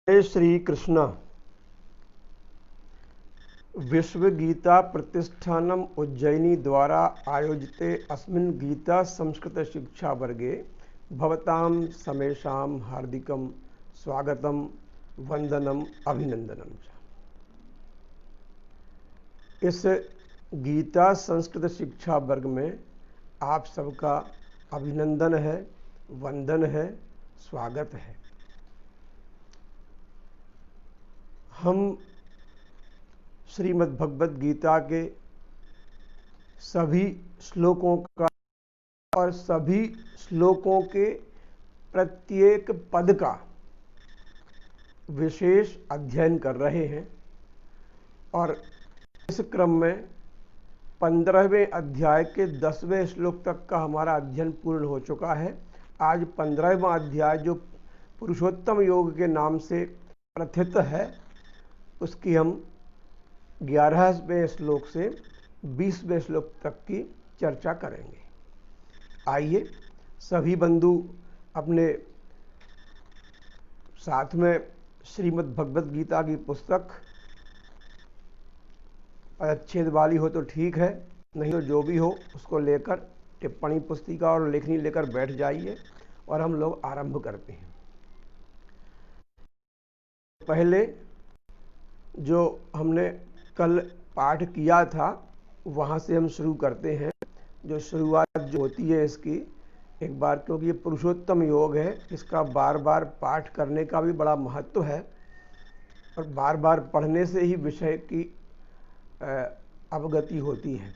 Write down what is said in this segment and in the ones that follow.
जय श्री कृष्ण। विश्व गीता प्रतिष्ठानम उज्जयिनी द्वारा आयोजिते अस्मिन् गीता संस्कृत शिक्षा वर्गे भवतां समेषां हार्दिकं स्वागतम वंदनम अभिनंदनम च। इस गीता संस्कृत शिक्षा वर्ग में आप सबका अभिनंदन है, वंदन है, स्वागत है। हम श्रीमद् भगवद गीता के सभी श्लोकों का और सभी श्लोकों के प्रत्येक पद का विशेष अध्ययन कर रहे हैं और इस क्रम में 15वें अध्याय के 10वें श्लोक तक का हमारा अध्ययन पूर्ण हो चुका है। आज 15वां अध्याय जो पुरुषोत्तम योग के नाम से प्रथित है, उसकी हम 11वें श्लोक से 20वें श्लोक तक की चर्चा करेंगे। आइए सभी बंधु अपने साथ में श्रीमद् भगवद गीता की पुस्तक अच्छेद वाली हो तो ठीक है, नहीं तो जो भी हो उसको लेकर टिप्पणी पुस्तिका और लेखनी लेकर बैठ जाइए और हम लोग आरंभ करते हैं। पहले जो हमने कल पाठ किया था वहाँ से हम शुरू करते हैं। जो शुरुआत जो होती है इसकी एक बार, क्योंकि ये पुरुषोत्तम योग है, इसका बार बार पाठ करने का भी बड़ा महत्व है और बार बार पढ़ने से ही विषय की अवगति होती है।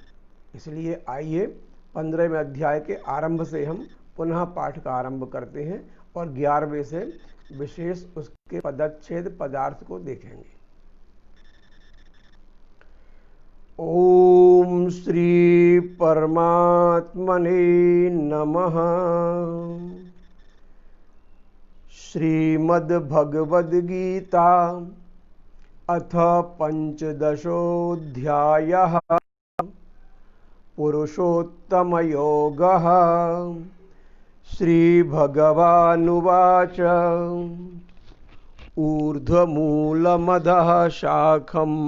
इसलिए आइए 15वें अध्याय के आरंभ से हम पुनः पाठ का आरंभ करते हैं और 11वें से विशेष उसके पदच्छेद पदार्थ को देखेंगे। ओम श्री परमात्मने नमः। श्रीमद् भगवद गीता अथ पंचदशोऽध्यायः पुरुषोत्तम योगः। श्रीभगवानुवाच ऊर्ध्वमूलमधः शाखम्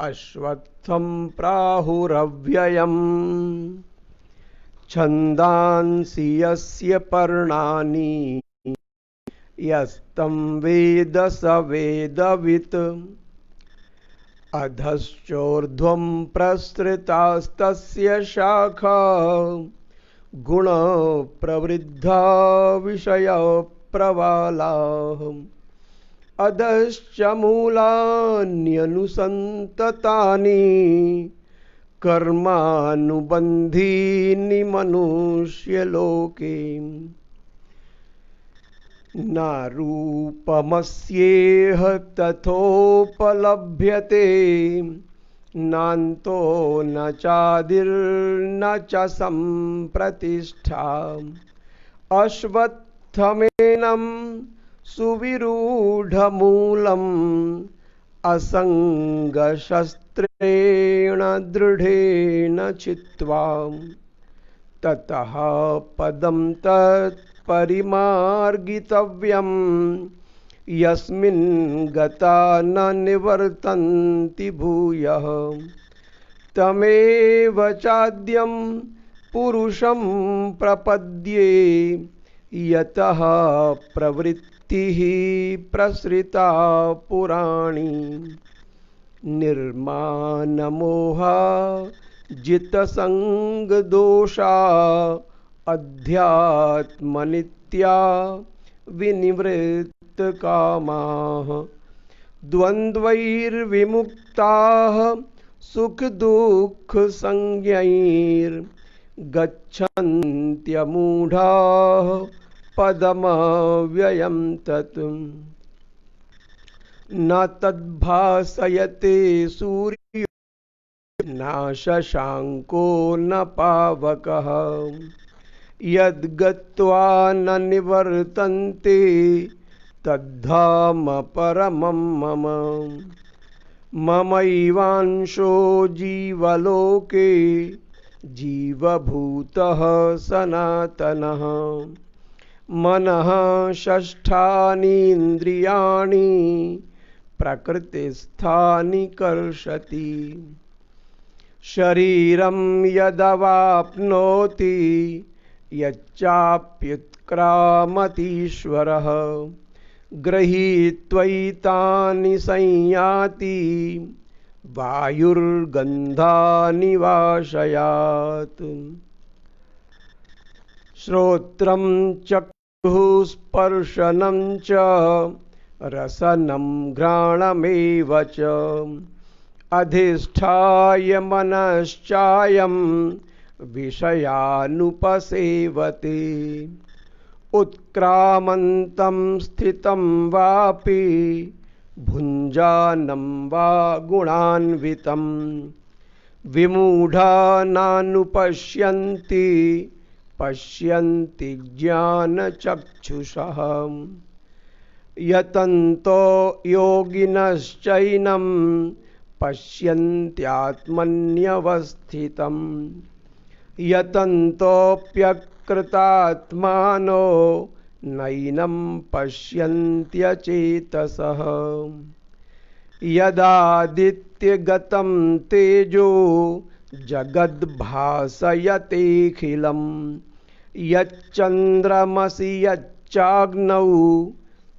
अश्वत्थं प्राहुरव्ययम् छन्दांसि यस्य पर्णानि यस्तं वेद स वेदवित् अधश्चोर्ध्वं प्रसृतास्तस्य शाखा गुणप्रवृद्धा विषयप्रवालाः अधश्च मूलान्यनुसन्ततानि कर्मानुबन्धीनि मनुष्यलोके न रूपमस्येह तथोपलभ्यते नान्तो न चादिर्न च सम्प्रतिष्ठा अश्वत्थमेनं सुविरूढमूलम् असङ्गशस्त्रेण दृढेन चित्वा ततः पदं तत्परिमार्गितव्यम् यस्मिन् गता न निवर्तन्ति भूयः तमेव चाद्यं पुरुषं प्रपद्ये यतः प्रवृत्तिः प्रसृता पुराणी निर्मानमोहा जितसंगदोषा अध्यात्मनित्या विनिवृत्तकामाः द्वन्द्वैर्विमुक्ताः सुखदुःखसंज्ञैर्गच्छन्त्यमूढाः पदमव्ययं तत् न तद्भासयते सूर्यो न शशांको न पावकः यद्गत्वा न निवर्तन्ते तद्धाम परमं मम ममैवांशो जीवलोके जीवभूतः सनातनः मनः षष्ठानीन्द्रियाणि प्रकृतिस्थानि कर्षति। शरीरं यदवाप्नोति यच्चाप्युत्क्रामतीश्वरः गृहीत्वैतानि संयाति वायुर्गन्धानि वाशयात्। श्रोत्रं चक्षुः स्पर्शनं च रसनं घ्राणमेव च अधिष्ठाय मनश्चायं विषयानुपसेवते। उत्क्रामन्तं स्थितं वापि भुञ्जानं वा गुणान्वितं विमूढा नानुपश्यन्ति पश्यन्ति ज्ञानचक्षुषः। यतन्तो योगिनश्चैनं पश्यन्त्यात्मन्यवस्थितं यतन्तोऽप्यकृतात्मानो नैनं पश्यन्त्यचेतसः। यदादित्यगतं तेजो जगद्भासयतेऽखिलं यच्चन्द्रमसि यच्चाग्नौ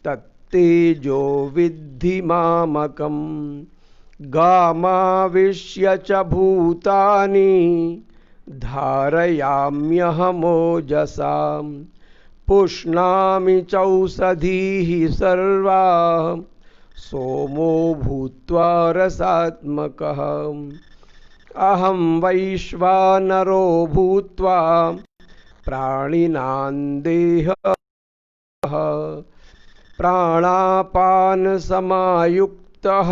तत्तेजो विद्धि मामकम्। गामाविश्य च भूतानि धारयाम्यहमोजसा पुष्णामि चौषधीः सर्वाः सोमो भूत्वा रसात्मकः। अहं वैश्वानरो भूत्वा प्राणिनां देहः प्राणापानसमायुक्तः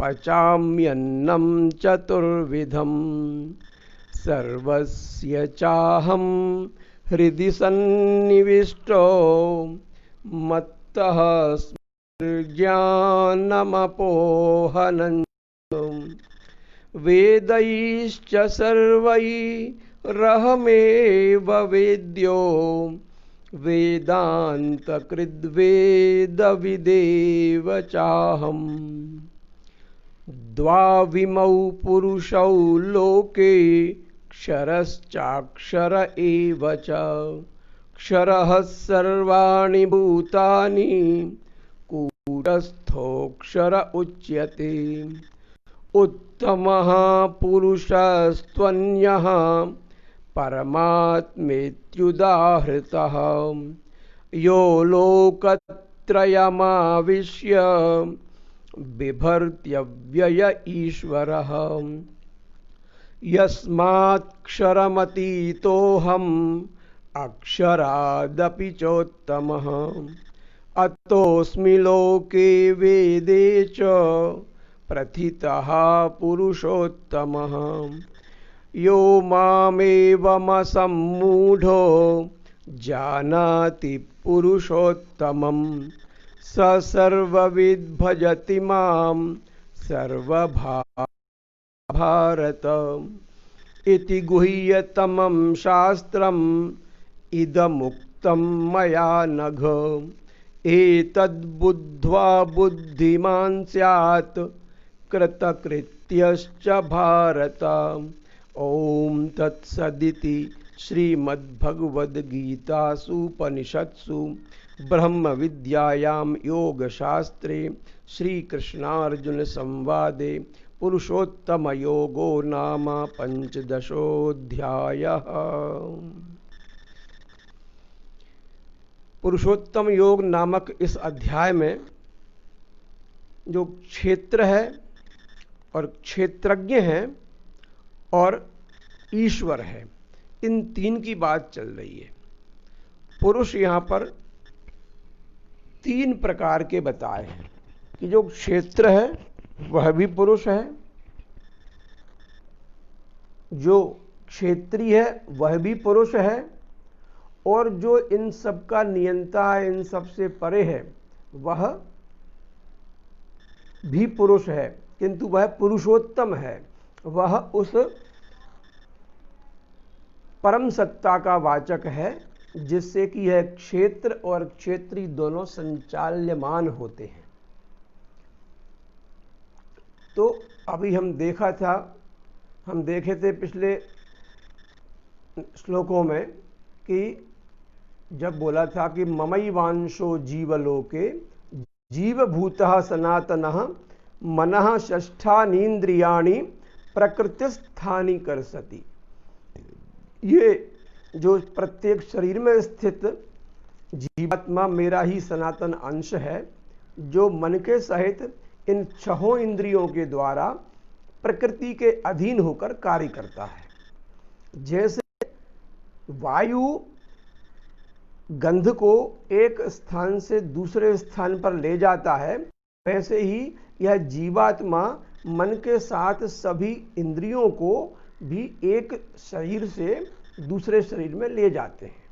पचाम्यन्नं चतुर्विधं सर्वस्य चाहं हृदि सन्निविष्टो मत्तः ज्ञानमपोहनं। वेदैश्च सर्वैरहमेव वेद्यो वेदान्तकृद्वेदविदेव चाहम्। द्वाविमौ पुरुषौ लोके क्षरश्चाक्षर एव च क्षरः सर्वाणि भूतानि कूटस्थोऽक्षर उच्यते। उत्तमः पुरुषस्त्वन्यः परमात्मेत्युदाहृतः यो लोकत्रयमाविश्य बिभर्त्यव्यय ईश्वरः। यस्मात्क्षरमतीतोऽहम् अक्षरादपि चोत्तमः अतोऽस्मि लोके वेदे च प्रथितः पुरुषोत्तमः। यो मामेवमसम्मूढो जानाति पुरुषोत्तमं स सर्वविद् भजति मां सर्वभारत। इति गुह्यतमं शास्त्रम् इदमुक्तं मया नघ एतद्बुद्ध्वा बुद्धिमान् स्यात् कृतकृत्यश्च भारत। ओम तत्सदिति श्रीमद्भगवद्गीतासूपनिषत्सु ब्रह्म विद्यायां योगशास्त्रे श्रीकृष्णार्जुन संवादे पुरुषोत्तम योगो नाम पंचदशोऽध्यायः। पुरुषोत्तम योग नामक इस अध्याय में जो क्षेत्र है और क्षेत्रज्ञ है और ईश्वर है, इन तीन की बात चल रही है। पुरुष यहां पर तीन प्रकार के बताए हैं कि जो क्षेत्र है वह भी पुरुष है, जो क्षेत्रीय है वह भी पुरुष है, और जो इन सब का नियंता है, इन सब से परे है, वह भी पुरुष है, किंतु वह पुरुषोत्तम है। वह उस परम सत्ता का वाचक है जिससे कि यह क्षेत्र और क्षेत्री दोनों संचाल्यमान होते हैं। तो अभी हम देखे थे पिछले श्लोकों में कि जब बोला था कि ममैवांशो जीवलोके जीवभूतः सनातनः मनः षष्ठानीन्द्रियाणि प्रकृतिस्थानी कर्षति। ये जो प्रत्येक शरीर में स्थित जीवात्मा मेरा ही सनातन अंश है, जो मन के सहित इन छहों इंद्रियों के द्वारा प्रकृति के अधीन होकर कार्य करता है। जैसे वायु गंध को एक स्थान से दूसरे स्थान पर ले जाता है, वैसे ही यह जीवात्मा मन के साथ सभी इंद्रियों को भी एक शरीर से दूसरे शरीर में ले जाते हैं।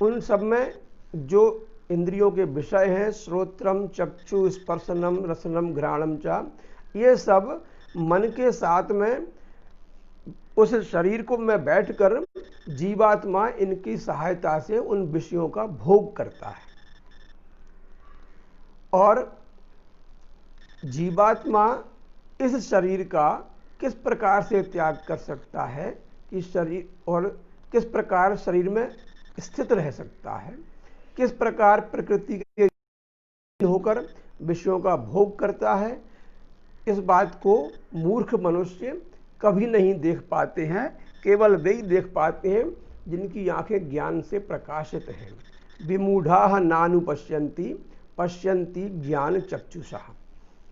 उन सब में जो इंद्रियों के विषय हैं, श्रोत्रम चक्षु स्पर्शनम रसनम घ्राणम च, ये सब मन के साथ में उस शरीर को में बैठकर जीवात्मा इनकी सहायता से उन विषयों का भोग करता है। और जीवात्मा इस शरीर का किस प्रकार से त्याग कर सकता है कि शरीर, और किस प्रकार शरीर में स्थित रह सकता है, किस प्रकार प्रकृति के होकर विषयों का भोग करता है, इस बात को मूर्ख मनुष्य कभी नहीं देख पाते हैं। केवल वे ही देख पाते हैं जिनकी आंखें ज्ञान से प्रकाशित हैं। विमूढ़ाः नानुपश्यन्ति पश्यन्ति ज्ञान चक्षुषा।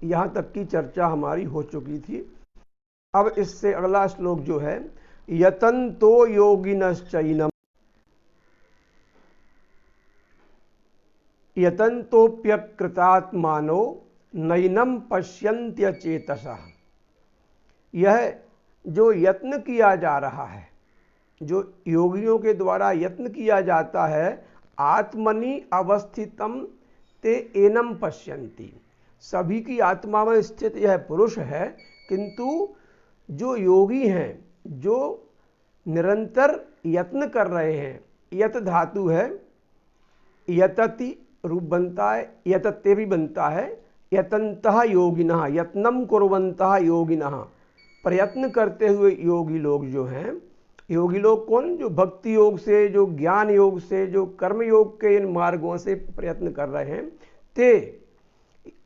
यहाँ तक की चर्चा हमारी हो चुकी थी। अब इससे अगला श्लोक जो है, यतन्तो योगिनश्चैनम् यतन्तोऽप्यकृतात्मानो नैनं पश्यन्त्यचेतसः। यह जो यत्न किया जा रहा है, जो योगियों के द्वारा यत्न किया जाता है, आत्मनि अवस्थितम ते एनम पश्यन्ति। सभी की आत्मा में स्थित यह पुरुष है, किंतु जो योगी हैं, जो निरंतर यत्न कर रहे हैं, यत धातु है, यतति रूप बनता है, यतते भी बनता है, यतन्तः योगिनः, यत्नम कुर्वन्तः योगिनः, प्रयत्न करते हुए योगी लोग जो हैं। योगी लोग कौन? जो भक्ति योग से, जो ज्ञान योग से, जो कर्म योग के इन मार्गों से प्रयत्न कर रहे हैं। ते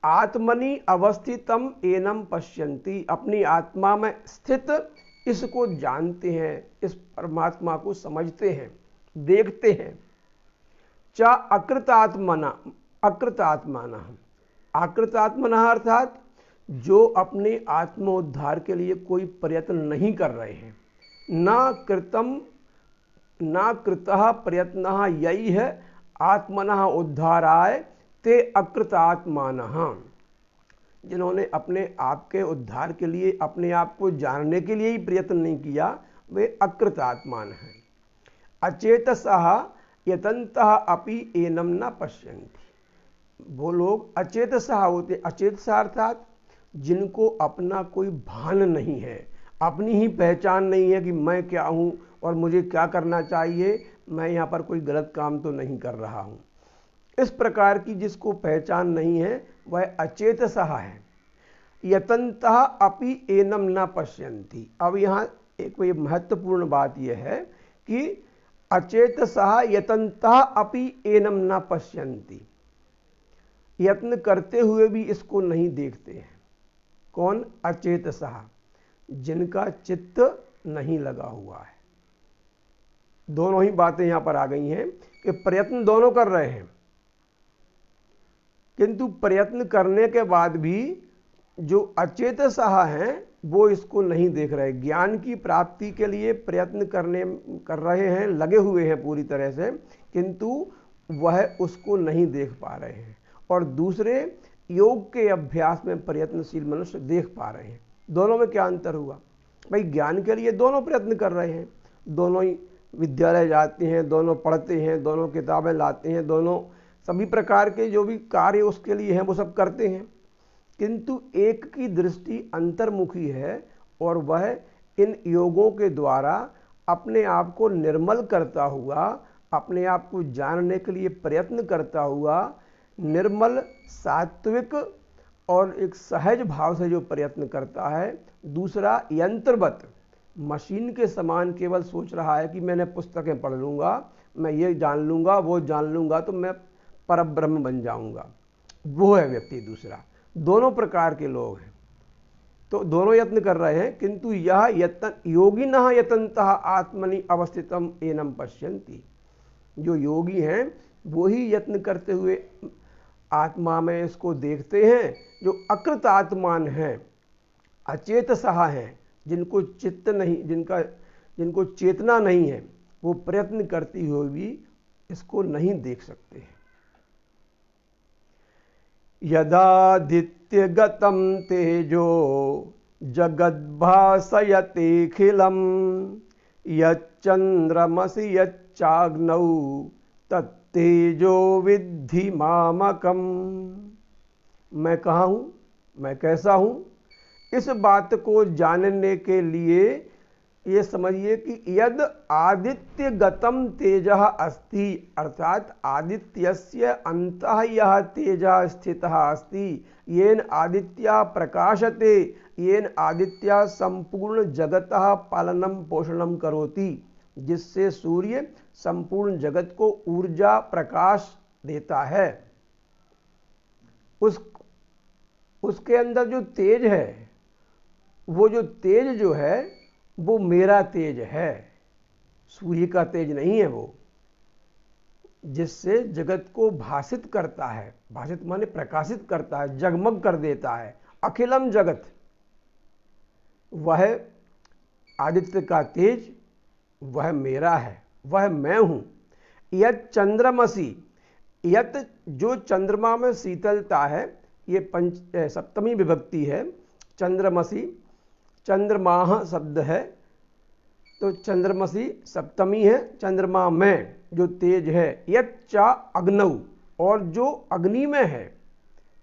आत्मनि अवस्थितम एनम पश्यन्ति, अपनी आत्मा में स्थित इसको जानते हैं, इस परमात्मा को समझते हैं, देखते हैं। चा अकृतात्मना, अकृतात्मना अर्थात जो अपने आत्मोद्धार के लिए कोई प्रयत्न नहीं कर रहे हैं। न कृतः प्रयत्नः यही है आत्मनः उद्धाराय ते अकृतात्मानः। जिन्होंने अपने आप के उद्धार के लिए, अपने आप को जानने के लिए ही प्रयत्न नहीं किया, वे अकृतात्मान हैं। अचेतसः यतन्तः अपि एनम न पश्यन्ति। वो लोग अचेतसः होते। अचेतसः अर्थात जिनको अपना कोई भान नहीं है, अपनी ही पहचान नहीं है कि मैं क्या हूँ और मुझे क्या करना चाहिए, मैं यहाँ पर कोई गलत काम तो नहीं कर रहा हूँ। इस प्रकार की जिसको पहचान नहीं है वह अचेतसः है। यतन्तः अपि एनम न पश्यन्ति। अब यहाँ एक महत्वपूर्ण बात यह है कि अचेतसः यतन्तः अपि एनम न पश्यन्ति। यत्न करते हुए भी इसको नहीं देखते हैं। कौन? अचेतसः, जिनका चित्त नहीं लगा हुआ है। दोनों ही बातें यहां पर आ गई हैं कि प्रयत्न दोनों कर रहे हैं, किंतु प्रयत्न करने के बाद भी जो अचेतसः हैं वो इसको नहीं देख रहे। ज्ञान की प्राप्ति के लिए प्रयत्न कर रहे हैं, लगे हुए हैं पूरी तरह से, किंतु वह उसको नहीं देख पा रहे हैं। और दूसरे योग के अभ्यास में प्रयत्नशील मनुष्य देख पा रहे हैं। दोनों में क्या अंतर हुआ? भाई ज्ञान के लिए दोनों प्रयत्न कर रहे हैं, दोनों ही विद्यालय जाते हैं, दोनों पढ़ते हैं, दोनों किताबें लाते हैं, दोनों सभी प्रकार के जो भी कार्य उसके लिए हैं वो सब करते हैं, किंतु एक की दृष्टि अंतर्मुखी है और वह इन योगों के द्वारा अपने आप को निर्मल करता हुआ अपने आप को जानने के लिए प्रयत्न करता हुआ निर्मल, सात्विक और एक सहज भाव से जो प्रयत्न करता है। दूसरा, यंत्रवत, मशीन के समान केवल सोच रहा है कि मैंने पुस्तकें पढ़ लूँगा, मैं ये जान लूँगा, वो जान लूँगा तो मैं परब्रह्म बन जाऊँगा, वो है व्यक्ति दूसरा। दोनों प्रकार के लोग हैं, तो दोनों यत्न कर रहे हैं, किंतु यह यत्न योगिनः यतन्तः आत्मनि अवस्थितम एनम पश्यन्ति। जो योगी हैं वो ही यत्न करते हुए आत्मा में इसको देखते हैं। जो अकृत आत्मान हैं, अचेत सहा हैं, जिनको चित्त नहीं, जिनको चेतना नहीं है, वो प्रयत्न करती हुए भी इसको नहीं देख सकते हैं। यदादित्यगतं तेजो जगद्भासयतेऽखिलं यच्चन्द्रमसि यच्चाग्नौ तत्तेजो विद्धि मामकम्। मैं कहाँ हूँ, मैं कैसा हूँ, इस बात को जानने के लिए ये समझिए कि यद आदित्य गतम तेजः अस्ति, अर्थात आदित्यस्य अंतः यह तेजः स्थितः अस्ति, येन आदित्य प्रकाशते, येन आदित्य संपूर्ण जगतः पालनम पोषणम करोति, जिससे सूर्य संपूर्ण जगत को ऊर्जा प्रकाश देता है। उसके अंदर जो तेज है, वो जो तेज जो है वो मेरा तेज है, सूर्य का तेज नहीं है वो, जिससे जगत को भासित करता है। भासित माने प्रकाशित करता है, जगमग कर देता है। अखिलम जगत, वह आदित्य का तेज, वह मेरा है, वह मैं हूं। यत चंद्रमसी, यत जो चंद्रमा में शीतलता है, ये सप्तमी विभक्ति है। चंद्रमसी, चंद्रमाह शब्द है, तो चंद्रमसी सप्तमी है। चंद्रमा में जो तेज है, यच्चा अग्नौ, और जो अग्नि में है,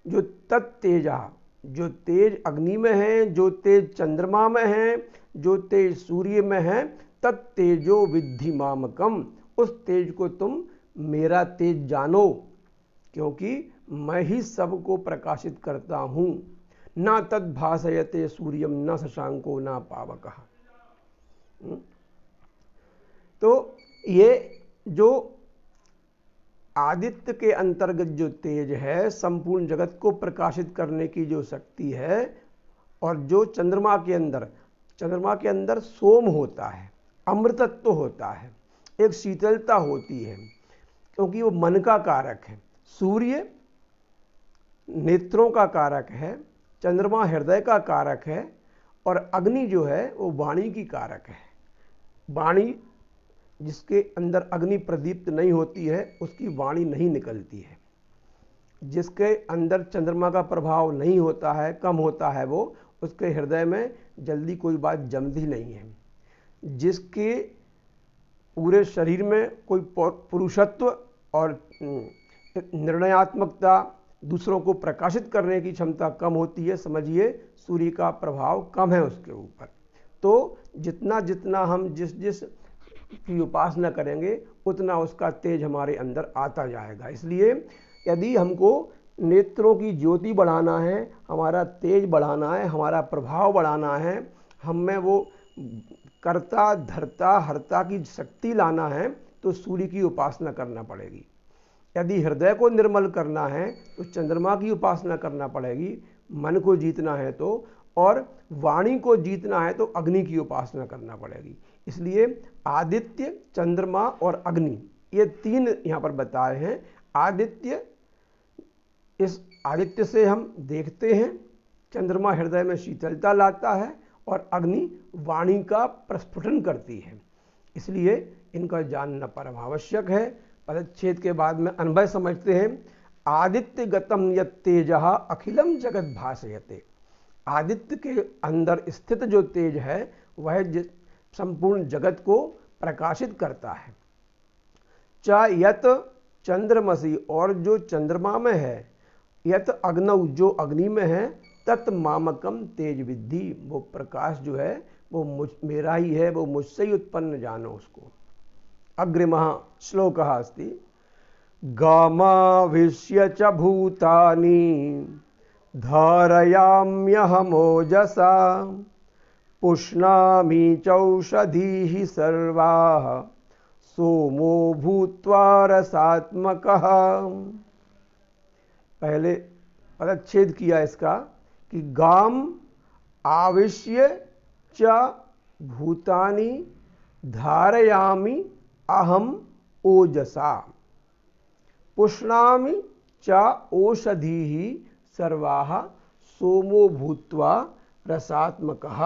जो तत्तेजा, जो तेज अग्नि में है, जो तेज चंद्रमा में है, जो तेज सूर्य में है, तत्तेजो विद्धि मामकम, उस तेज को तुम मेरा तेज जानो, क्योंकि मैं ही सबको प्रकाशित करता हूं। न तद भासयते सूर्यम न शशांको न पावकः। तो ये जो आदित्य के अंतर्गत जो तेज है, संपूर्ण जगत को प्रकाशित करने की जो शक्ति है, और जो चंद्रमा के अंदर सोम होता है, अमृतत्व होता है, एक शीतलता होती है, क्योंकि वो मन का कारक है। सूर्य नेत्रों का कारक है, चंद्रमा हृदय का कारक है, और अग्नि जो है वो वाणी की कारक है। वाणी, जिसके अंदर अग्नि प्रदीप्त नहीं होती है, उसकी वाणी नहीं निकलती है। जिसके अंदर चंद्रमा का प्रभाव नहीं होता है, कम होता है, वो उसके हृदय में जल्दी कोई बात जमती नहीं है। जिसके पूरे शरीर में कोई पुरुषत्व और निर्णयात्मकता, दूसरों को प्रकाशित करने की क्षमता कम होती है, समझिए सूर्य का प्रभाव कम है उसके ऊपर। तो जितना जितना हम जिस की उपासना करेंगे, उतना उसका तेज हमारे अंदर आता जाएगा। इसलिए यदि हमको नेत्रों की ज्योति बढ़ाना है, हमारा तेज बढ़ाना है, हमारा प्रभाव बढ़ाना है, हम में वो कर्ता धर्ता हर्ता की शक्ति लाना है, तो सूर्य की उपासना करना पड़ेगी। यदि हृदय को निर्मल करना है तो चंद्रमा की उपासना करना पड़ेगी, मन को जीतना है तो, और वाणी को जीतना है तो अग्नि की उपासना करना पड़ेगी। इसलिए आदित्य, चंद्रमा और अग्नि, ये तीन यहाँ पर बताए हैं। आदित्य, इस आदित्य से हम देखते हैं, चंद्रमा हृदय में शीतलता लाता है, और अग्नि वाणी का प्रस्फुटन करती है। इसलिए इनका जानना परम आवश्यक है। पदच्छेद के बाद में अन्वय समझते हैं। आदित्य गतम यत् तेजः अखिलम जगत भासयते। आदित्य के अंदर स्थित जो तेज है, वह संपूर्ण जगत को प्रकाशित करता है। च यत चंद्रमसी, और जो चंद्रमा में है, यत अग्नौ, जो अग्नि में है, तत् मामकम तेज विद्धि, वो प्रकाश जो है वो मेरा ही है, वो मुझसे ही उत्पन्न जानो उसको। अग्रिमः श्लोकः अस्ति गामाविश्य च भूतानि धारयाम्यहमोजसा पुष्णामि चौषधीः सर्वाः सोमो भूत्वा रसात्मकः। पहले पदच्छेद किया इसका कि गाम आविश्य च भूतानि धारयामि अहम ओजसा पुष्णामि च ओषधीः सर्वाः सोमो भूत्वा रसात्मकः।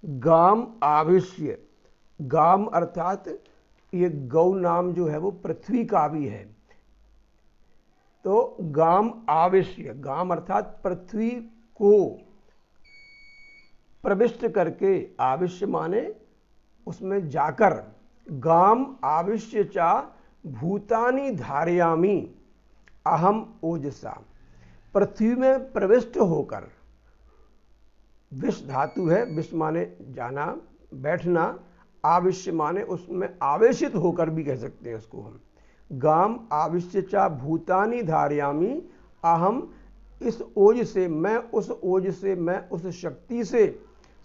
गाम आविश्य, गाम अर्थात ये गौ नाम जो है वो पृथ्वी का भी है, तो गाम आविश्य, गाम अर्थात पृथ्वी को प्रविष्ट करके, आविश्य माने उसमें जाकर, गाम आविश्य चा भूतानि धारयामि अहम ओजसा, पृथ्वी में प्रविष्ट होकर, विष धातु है, विष माने जाना, बैठना, आविश्य माने उसमें आवेशित होकर भी कह सकते हैं उसको हम। गाम आविश्य चा भूतानि धारयामि अहम, इस ओज से, मैं उस ओज से, मैं उस शक्ति से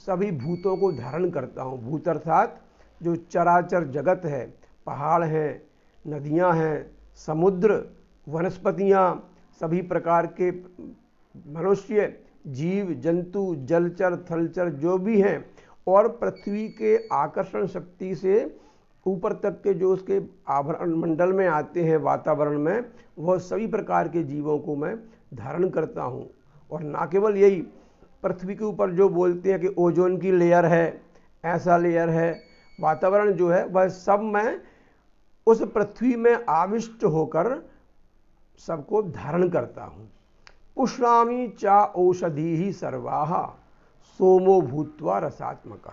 सभी भूतों को धारण करता हूँ। भूत अर्थात जो चराचर जगत है, पहाड़ हैं, नदियाँ हैं, समुद्र, वनस्पतियाँ, सभी प्रकार के मनुष्य, जीव जंतु, जलचर थलचर जो भी हैं, और पृथ्वी के आकर्षण शक्ति से ऊपर तक के जो उसके आवरण मंडल में आते हैं, वातावरण में, वह सभी प्रकार के जीवों को मैं धारण करता हूँ। और ना केवल यही, पृथ्वी के ऊपर जो बोलते हैं कि ओजोन की लेयर है, ऐसा लेयर है, वातावरण जो है वह सब मैं उस पृथ्वी में आविष्ट होकर सबको धारण करता हूँ। पुष्णामि चा औषधीः सर्वाः सोमो भूत्वा रसात्मकः,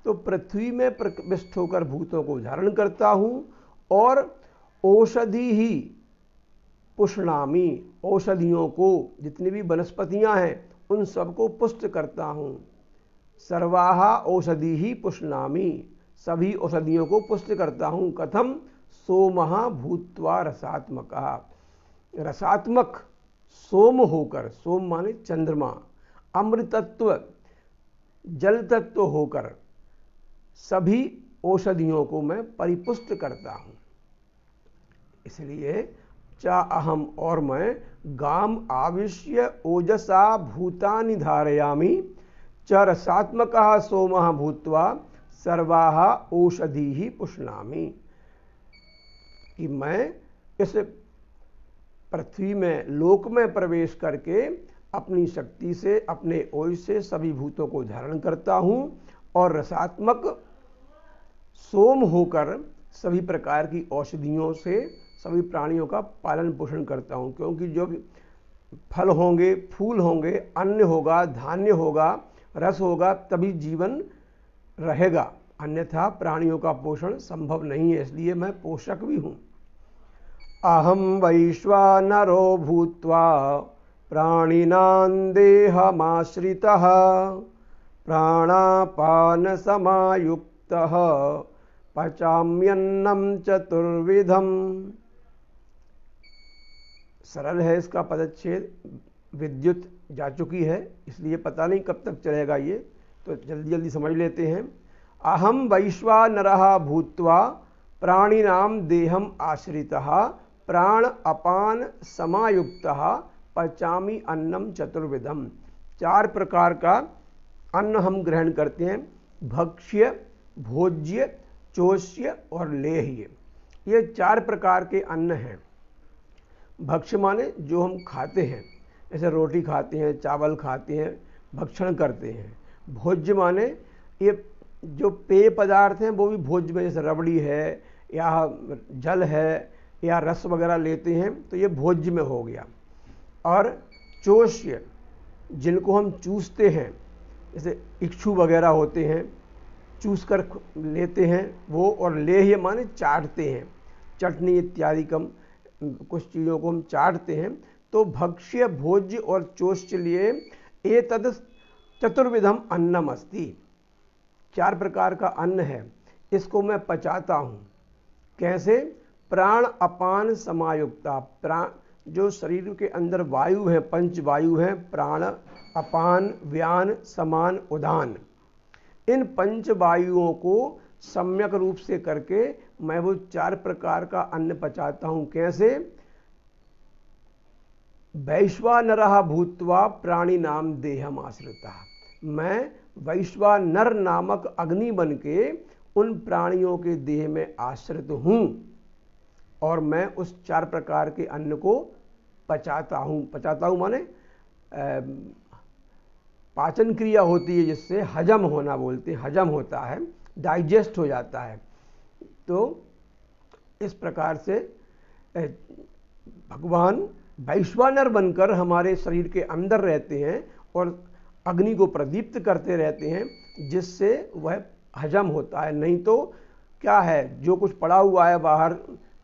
तो पृथ्वी में प्रविष्ट होकर भूतों को धारण करता हूँ, और औषधि ही पुष्णामि, औषधियों को, जितनी भी वनस्पतियाँ हैं उन सबको पुष्ट करता हूँ। सर्वाः औषधि ही पुष्णामि, सभी औषधियों को पुष्ट करता हूँ। कथम? सोमः भूत्वा रसात्मकः, रसात्मक सोम होकर, सोम माने चंद्रमा, अमृतत्व जल तत्व होकर सभी औषधियों को मैं परिपुष्ट करता हूँ। इसलिए चा अहम, और मैं, गाम आविश्य ओजसा भूतानि धारयामि च रसात्मकः सोमः भूत्वा सर्वाः औषधीः पुष्णामि, कि मैं इस पृथ्वी में, लोक में प्रवेश करके अपनी शक्ति से, अपने ओज से सभी भूतों को धारण करता हूँ, और रसात्मक सोम होकर सभी प्रकार की औषधियों से सभी प्राणियों का पालन पोषण करता हूँ। क्योंकि जो भी फल होंगे, फूल होंगे, अन्न होगा, धान्य होगा, रस होगा, तभी जीवन रहेगा, अन्यथा प्राणियों का पोषण संभव नहीं है। इसलिए मैं पोषक भी हूँ। अहम वैश्वानरो भूत्वा प्राणिनां देहमाश्रितः प्राणापान समायुक्तः पचाम्यन्नं चतुर्विधम्। सरल है इसका पदच्छेद, विद्युत जा चुकी है इसलिए पता नहीं कब तक चलेगा ये, तो जल्दी जल्दी समझ लेते हैं। अहम वैश्वानरः भूत्वा प्राणिनां देहम आश्रितः प्राण अपान समायुक्तः पचामि अन्नम चतुर्विधम। चार प्रकार का अन्न हम ग्रहण करते हैं, भक्ष्य, भोज्य, चोष्य और लेह्य। ये चार प्रकार के अन्न हैं। भक्ष्य माने जो हम खाते हैं, जैसे रोटी खाते हैं, चावल खाते हैं, भक्षण करते हैं। भोज्य माने ये जो पेय पदार्थ हैं वो भी भोज्य में, जैसे रबड़ी है या जल है या रस वगैरह लेते हैं तो ये भोज्य में हो गया। और चोष्य, जिनको हम चूसते हैं, जैसे इक्षु वगैरह होते हैं, चूस कर लेते हैं वो। और लेह्य माने चाटते हैं, चटनी इत्यादि कम कुछ चीज़ों को हम चाटते हैं। तो भक्ष्य, भोज्य और चोष्य लिए एतद् चतुर्विधम अन्नम अस्ति, 4 प्रकार का अन्न है, इसको मैं पचाता हूँ। कैसे? प्राण अपान समायुक्ता, प्राण जो शरीर के अंदर वायु है, पंच वायु है, प्राण अपान व्यान समान उदान, इन पंच वायुओं को सम्यक रूप से करके मैं वो 4 प्रकार का अन्न पचाता हूँ। कैसे? वैश्वानरः भूत्वा प्राणी नाम देहम आश्रिता, मैं वैश्वानर नामक अग्नि बन के उन प्राणियों के देह में आश्रित हूँ और मैं उस 4 प्रकार के अन्न को पचाता हूँ। पचाता हूँ माने पाचन क्रिया होती है, जिससे हजम होना बोलते हैं, हजम होता है, डाइजेस्ट हो जाता है। तो इस प्रकार से भगवान वैश्वानर बनकर हमारे शरीर के अंदर रहते हैं और अग्नि को प्रदीप्त करते रहते हैं, जिससे वह हजम होता है। नहीं तो क्या है, जो कुछ पड़ा हुआ है बाहर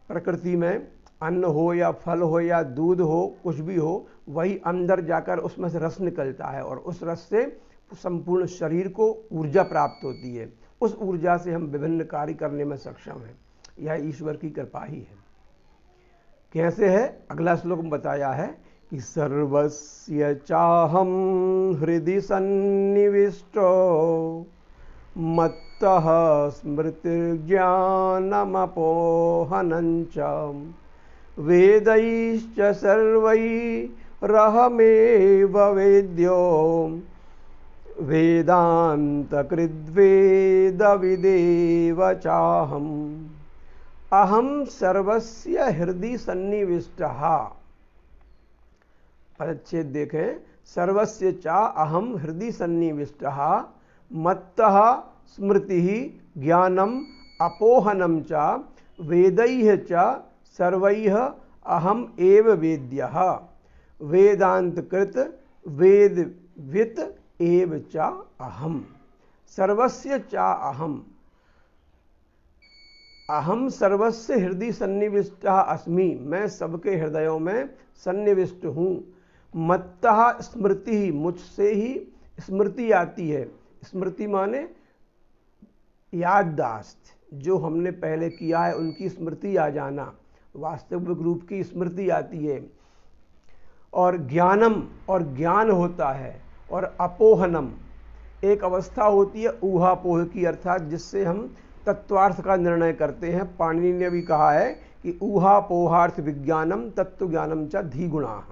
प्रकृति में, अन्न हो या फल हो या दूध हो, कुछ भी हो, वही अंदर जाकर उसमें से रस निकलता है और उस रस से संपूर्ण शरीर को ऊर्जा प्राप्त होती है। उस ऊर्जा से हम विभिन्न कार्य करने में सक्षम हैं। यह ईश्वर की कृपा ही है। कैसे है? अगला श्लोक में बताया है कि सर्वस्य चाहम हृदि सन्निविष्टो मत्तः स्मृतिर्ज्ञानमपोहनञ्च वेदैश्च सर्वैरहमेव वेद्यो वेदान्तकृद्वेदविदेव चाहम् अहम सर्वस्य हृदि सन्निविष्टः। परिच्छेद देखें, सर्वस्य चा अहम हृदि सन्निविष्टः मत्तः स्मृतिः ज्ञानम अपोहनम च वेदैः च सर्वैः अहम एव वेद्यः वेदांतकृत वेदवित् एव च अहम। सर्वस्य चा अहम, अहम सर्वस्य हृदय सन्निविष्टः अस्मि, मैं सबके हृदयों में सन्निविष्ट हूँ। मत्तः स्मृति ही, मुझसे ही स्मृति आती है। स्मृति माने याददाश्त, जो हमने पहले किया है उनकी स्मृति आ जाना, वास्तविक रूप की स्मृति आती है। और ज्ञानम, और ज्ञान होता है। और अपोहनम, एक अवस्था होती है ऊहापोह की, अर्थात जिससे हम तत्वार्थ का निर्णय करते हैं। पाणिनि ने भी कहा है कि ऊहापोहार्थ विज्ञानम तत्व ज्ञानम च धीगुणा।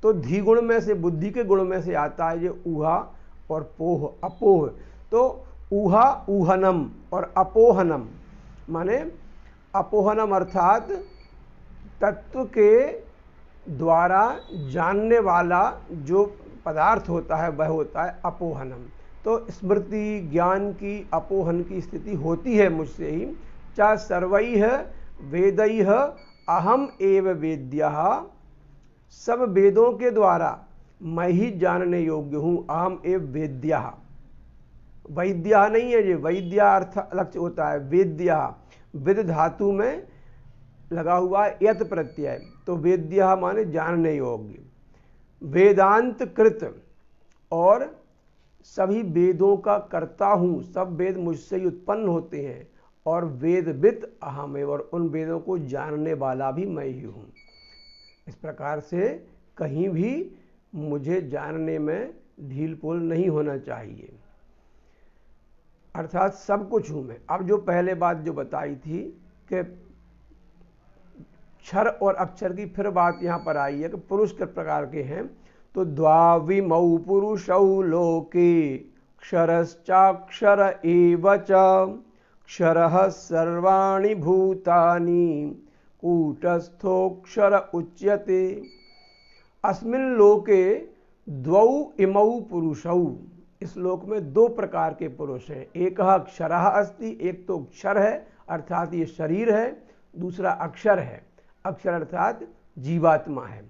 तो धीगुण में से, बुद्धि के गुण में से आता है ये ऊहा और पोह, अपोह। तो ऊहा ऊहनम और अपोहनम माने अपोहनम अर्थात तत्व के द्वारा जानने वाला जो पदार्थ होता है वह होता है अपोहनम। तो स्मृति ज्ञान की अपोहन की स्थिति होती है मुझसे ही। चा सर्वैः वेदैः अहम एव वेद्यः, सब वेदों के द्वारा मैं ही जानने योग्य हूँ। अहम एव वेद्यः, वैद्यः नहीं है ये, वैद्या अर्थ अलग होता है। वेद्यः विद धातु में लगा हुआ यत प्रत्यय, तो वेद्यः माने जानने योग्य। वेदांत कृत, और सभी वेदों का कर्ता हूँ, सब वेद मुझसे ही उत्पन्न होते हैं। और वेदवित् अहम एव, और उन वेदों को जानने वाला भी मैं ही हूँ। इस प्रकार से कहीं भी मुझे जानने में ढील पोल नहीं होना चाहिए, अर्थात सब कुछ हूँ मैं। अब जो पहले बात जो बताई थी कि क्षर और अक्षर की, फिर बात यहाँ पर आई है कि पुरुष किस प्रकार के हैं। तो द्वाविमौ पुरुषौ लोके क्षरश्चाक्षर एव च क्षरः सर्वाणि भूतानि कूटस्थोऽक्षर उच्यते। अस्मिन् लोके द्वौ इमौ पुरुषौ, इस लोक में 2 प्रकार के पुरुष हैं। एक क्षरः अस्ति, एक तो क्षर है अर्थात ये शरीर है, दूसरा अक्षर है। अक्षर अर्थात जीवात्मा है।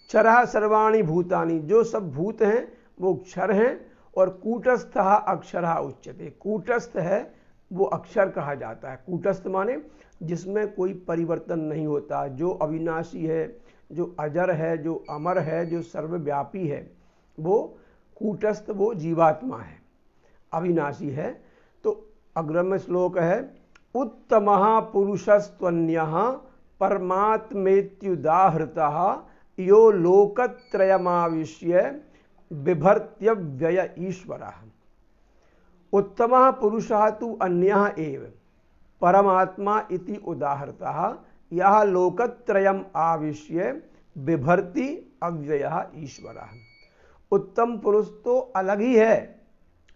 क्षरः सर्वाणि भूतानि, जो सब भूत हैं वो क्षर हैं। और कूटस्थः अक्षरः उच्यते, कूटस्थ है वो अक्षर कहा जाता है। कूटस्थ माने जिसमें कोई परिवर्तन नहीं होता, जो अविनाशी है, जो अजर है, जो अमर है, जो सर्वव्यापी है, वो कूटस्थ, वो जीवात्मा है। अविनाशी है। तो अग्रम श्लोक है उत्तमः पुरुषस्त्वन्यः परमात्मेत्युदाहृतः यो लोकत्रयमाविश्य बिभर्त्यव्यय ईश्वरः। उत्तमः पुरुषः तु अन्यः एव परमात्मा इति उदाहृतः यह लोकत्रयम् आविश्य बिभर्ति अव्ययः ईश्वरः। उत्तम पुरुष तो अलग ही है,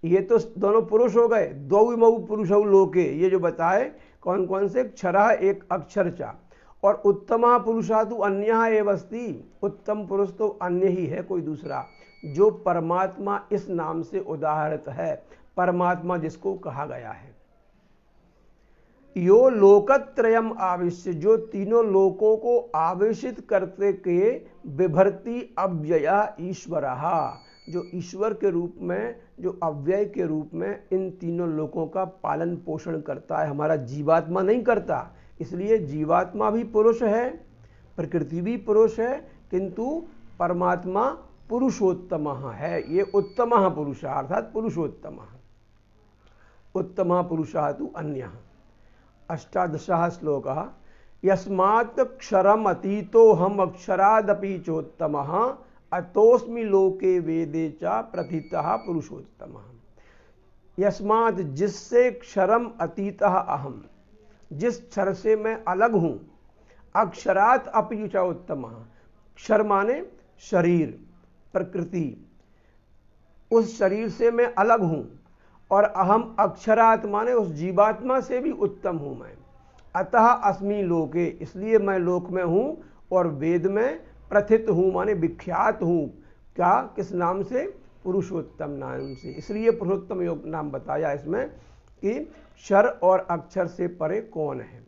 ये तो दोनों पुरुष हो गए, द्वौ पुरुषौ लोके, ये जो बताए कौन कौन से, क्षरः एक अक्षर चा। और उत्तमः पुरुषः तु अन्यः एव अस्ति, उत्तम पुरुष तो अन्य ही है, कोई दूसरा, जो परमात्मा इस नाम से उदाहरित है, परमात्मा जिसको कहा गया है। यो लोकत्रयम आविश्य, जो तीनों लोकों को आवेशित करते के बिभर्ति अव्यय ईश्वरः, जो ईश्वर के रूप में, जो अव्यय के रूप में इन तीनों लोकों का पालन पोषण करता है, हमारा जीवात्मा नहीं करता। इसलिए जीवात्मा भी पुरुष है, प्रकृति भी पुरुष है, किंतु परमात्मा पुरुषोत्तम है। ये उत्तमः पुरुषः अर्थात पुरुषोत्तमः। उत्तमः पुरुषः तु अन्यः। 18 श्लोकः यस्मात् क्षरम अतीतो हम अक्षरादपि चोत्तमः अतोस्मि लोके वेदे च प्रथितः पुरुषोत्तमः। यस्मात्, जिससे, क्षरम अतीतः अहम, जिस क्षर से मैं अलग हूं, अक्षरात अपि च उत्तमः, क्षर माने शरीर, प्रकृति, उस शरीर से मैं अलग हूं, और अहम अक्षरात माने उस जीवात्मा से भी उत्तम हूं मैं। अतः अस्मि लोके, इसलिए मैं लोक में हूं, और वेद में प्रथित हूं माने विख्यात हूं। क्या, किस नाम से? पुरुषोत्तम नाम से। इसलिए पुरुषोत्तम योग नाम बताया इसमें कि क्षर और अक्षर से परे कौन है।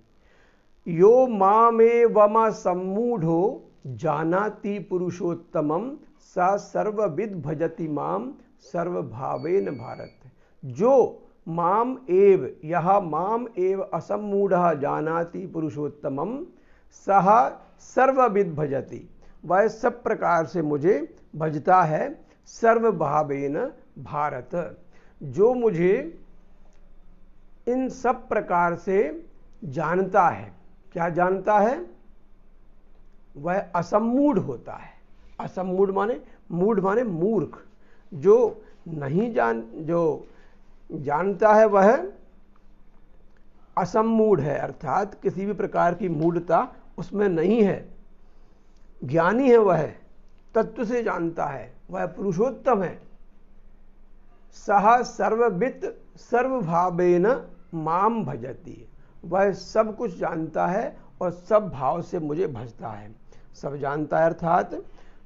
यो मामेवम सम्मूढ़ो जानाति पुरुषोत्तमं स सर्वविद भजति माम सर्वभावेन भारत। जो माम एव, यह माम एव असम्मूढ़ः जानाति पुरुषोत्तमं सह सर्वविद भजति, वह सब प्रकार से मुझे भजता है, सर्वभावेन भारत। जो मुझे इन सब प्रकार से जानता है, क्या जानता है? वह असम्मूढ़ होता है। असम्मूढ़ माने, मूढ़ माने मूर्ख। जो नहीं जो जानता है वह असम्मूढ़ है, अर्थात किसी भी प्रकार की मूढ़ता उसमें नहीं है। ज्ञानी है वह, तत्व से जानता है, वह पुरुषोत्तम है। सह सर्ववित् सर्वभावेन माम भजति, वह सब कुछ जानता है और सब भाव से मुझे भजता है। सब जानता है अर्थात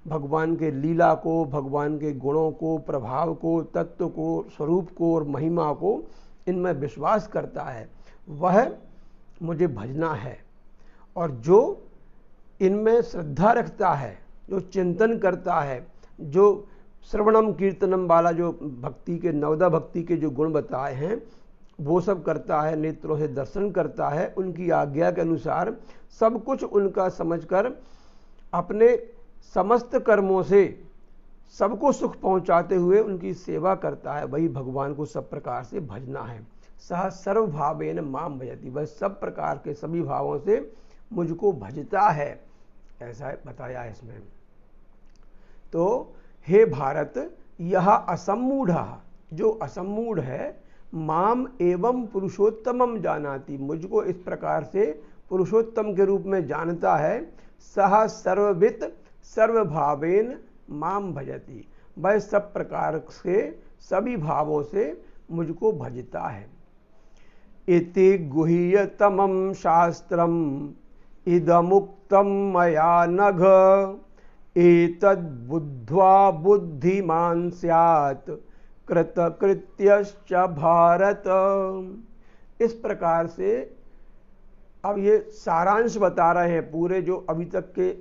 भगवान के लीला को, भगवान के गुणों को, प्रभाव को, तत्व को, स्वरूप को और महिमा को इनमें विश्वास करता है, वह मुझे भजना है। और जो इनमें श्रद्धा रखता है, जो चिंतन करता है, जो श्रवणम कीर्तनम वाला जो भक्ति के, नवदा भक्ति के जो गुण बताए हैं वो सब करता है, नेत्रों से दर्शन करता है, उनकी आज्ञा के अनुसार सब कुछ उनका समझकर अपने समस्त कर्मों से सबको सुख पहुंचाते हुए उनकी सेवा करता है, वही भगवान को सब प्रकार से भजना है। सह सर्वभावेन माम भजति, वह सब प्रकार के सभी भावों से मुझको भजता है, ऐसा बताया इसमें। तो हे भारत, यह असम्मूढ़, जो असम्मूढ़ है, माम एवं पुरुषोत्तमम जानाति, मुझको इस प्रकार से पुरुषोत्तम के रूप में जानता है। सह सर्ववित् सर्वभावेन माम भजति, वह सब प्रकार से सभी भावों से मुझको भजता है। इति गुह्यतमं शास्त्रम इदमुक्तम मया नघ एतद्बुद्ध्वा बुद्धिमान् स्यात् कृतकृत्यश्च भारत। इस प्रकार से अब ये सारांश बता रहे हैं पूरे जो अभी तक के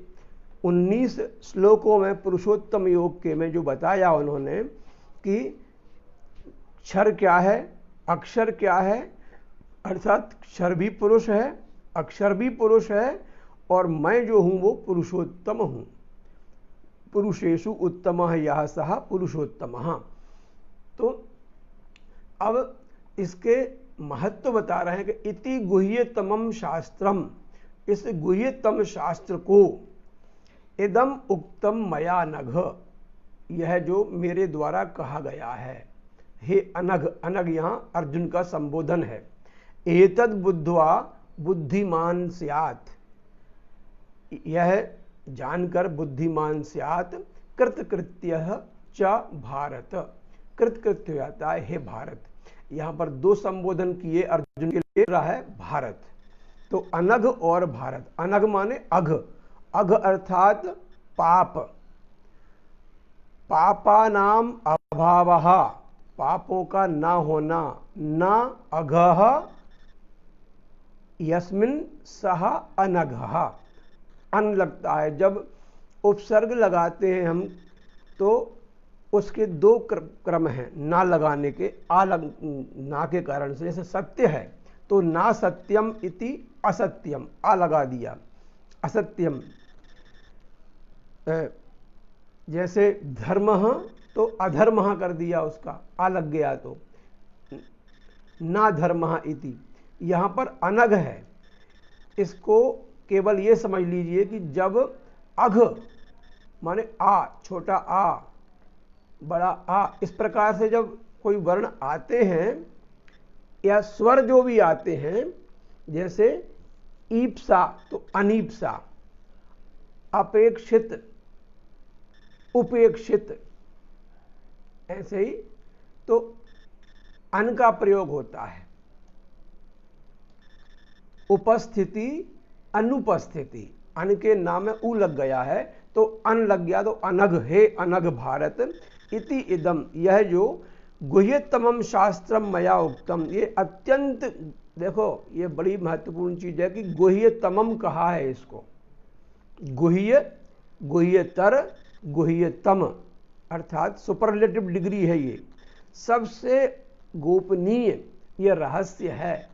19 श्लोकों में पुरुषोत्तम योग के में जो बताया उन्होंने कि क्षर क्या है, अक्षर क्या है, अर्थात क्षर भी पुरुष है, अक्षर भी पुरुष है, और मैं जो हूं वो पुरुषोत्तम हूं। पुरुषेषु उत्तमः यः सः पुरुषोत्तमः। तो अब इसके महत्व बता रहे हैं कि इति गुह्यतमम शास्त्रम, इस गुह्यतम शास्त्र को इदम उक्तम मया नघ, यह जो मेरे द्वारा कहा गया है। हे अनघ, अनघ यहाँ अर्जुन का संबोधन है। एतद बुद्ध्वा बुद्धिमान स्यात्, यह जानकर बुद्धिमान स्यात् कृतकृत्य च भारत, कृतकृत्य हो जाता है हे भारत। यहाँ पर दो संबोधन किए अर्जुन के लिए रहा है भारत, तो अनघ और भारत। अनघ माने अघ, अघ अर्थात पाप, पापानाम अभावः, पापों का ना होना, न अघः यस्मिन् सह अनघः। अन लगता है, जब उपसर्ग लगाते हैं हम तो उसके दो क्रम हैं ना लगाने के, ना के कारण से। जैसे सत्य है तो ना सत्यम इति असत्यम, आ लगा दिया, असत्यम। जैसे धर्म तो अधर्म कर दिया, उसका आ लग गया तो ना धर्म इति। यहाँ पर अनघ है, इसको केवल ये समझ लीजिए कि जब अघ माने आ, छोटा आ बड़ा आ, इस प्रकार से जब कोई वर्ण आते हैं या स्वर जो भी आते हैं, जैसे ईप्सा तो अनीप्सा, अपेक्षित उपेक्षित, ऐसे ही तो अन का प्रयोग होता है। उपस्थिति अनुपस्थिति, अन के नाम में उ लग गया है तो अन लग गया तो अनघ, हे अनघ भारत। इति इदम, यह जो गुह्यतमम शास्त्रम मया उक्तम, ये अत्यंत, देखो ये बड़ी महत्वपूर्ण चीज है कि गुह्यतमम कहा है इसको। गुह्य, गुह्यतर, गुह्यतम अर्थात सुपरलेटिव डिग्री है। ये सबसे गोपनीय ये रहस्य है।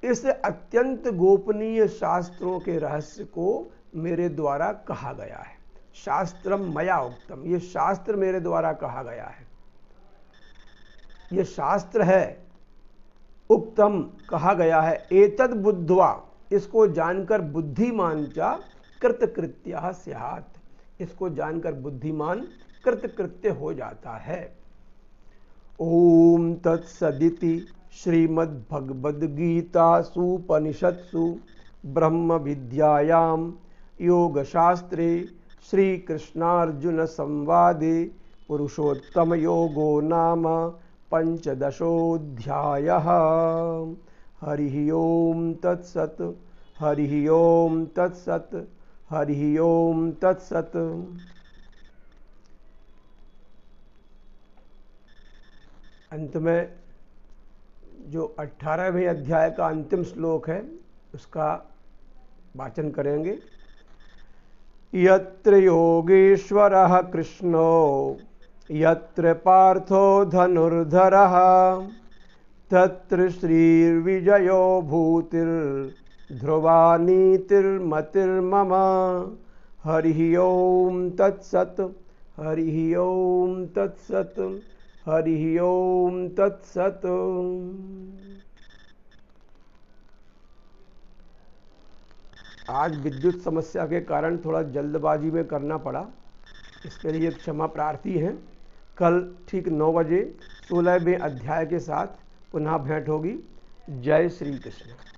इस अत्यंत गोपनीय शास्त्रों के रहस्य को मेरे द्वारा कहा गया है। शास्त्रम मया उक्तम, ये शास्त्र मेरे द्वारा कहा गया है। ये शास्त्र है, उक्तम कहा गया है। एतद बुद्ध्वा, इसको जानकर बुद्धिमान चा कृतकृत्य स्यात्, इसको जानकर बुद्धिमान कृतकृत्य हो जाता है। ओम तत्सदिति श्रीमद्भगवद्गीतासूपनिषत्सु ब्रह्म विद्यायां योगशास्त्रे श्री कृष्णार्जुन संवादे पुरुषोत्तम योगो नाम पंचदशोऽध्यायः। हरि ओम तत्सत्, हरि ओम तत्सत्, हरि ओम तत्सत्। अंत में जो 18वें अध्याय का अंतिम श्लोक है उसका वाचन करेंगे। यत्र योगेश्वरः कृष्णो यत्र पार्थो धनुर्धरः तत्र श्रीर्विजयो भूतिर्ध्रुवा नीतिर्मतिर्मम। हरि ओम तत्सत्, हरि ओम तत्सत्, हरि ओम तत्सत्। आज विद्युत समस्या के कारण थोड़ा जल्दबाजी में करना पड़ा, इसके लिए क्षमा प्रार्थी हैं। कल ठीक 9 बजे 16वें अध्याय के साथ पुनः भेंट होगी। जय श्री कृष्ण।